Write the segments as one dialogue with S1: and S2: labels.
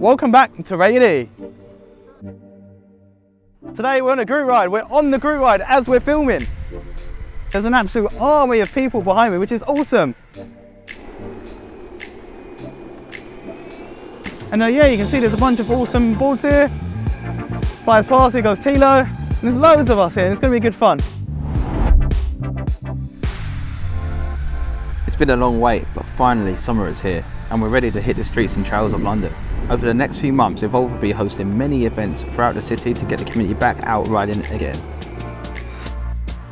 S1: Welcome back to Rated E. Today we're on a group ride. We're on the group ride as we're filming. There's an absolute army of people behind me, which is awesome. And yeah, you can see there's a bunch of awesome boards here. Flies past, here goes Tilo. And there's loads of us here, and it's going to be good fun.
S2: It's been a long wait, but finally summer is here, and we're ready to hit the streets and trails of London. Over the next few months, Evolve will be hosting many events throughout the city to get the community back out riding again.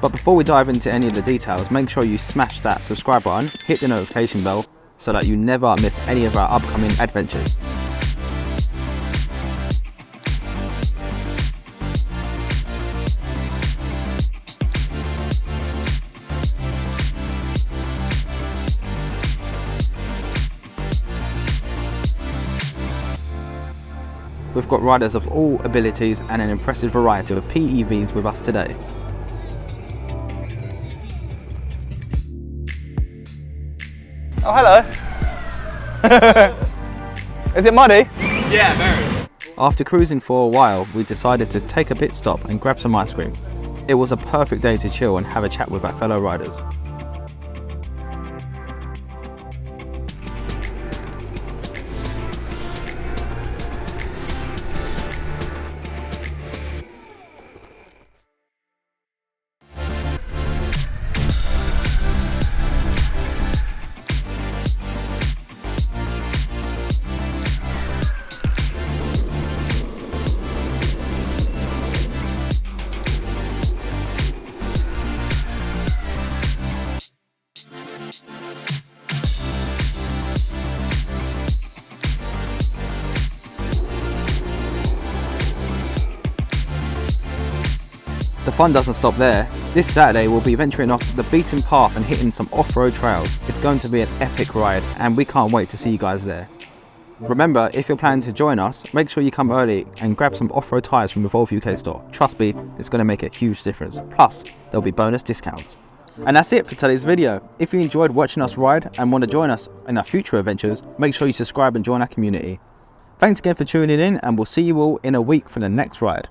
S2: But before we dive into any of the details, make sure you smash that subscribe button, hit the notification bell, so that you never miss any of our upcoming adventures. We've got riders of all abilities and an impressive variety of PEVs with us today.
S1: Oh, hello. Is it muddy?
S3: Yeah, very.
S2: After cruising for a while, we decided to take a pit stop and grab some ice cream. It was a perfect day to chill and have a chat with our fellow riders. The fun doesn't stop there. This Saturday we'll be venturing off the beaten path and hitting some off-road trails. It's going to be an epic ride and we can't wait to see you guys there. Remember, if you're planning to join us, make sure you come early and grab some off-road tyres from Evolve UK store. Trust me, it's going to make a huge difference. Plus, there'll be bonus discounts. And that's it for today's video. If you enjoyed watching us ride and want to join us in our future adventures, make sure you subscribe and join our community. Thanks again for tuning in and we'll see you all in a week for the next ride.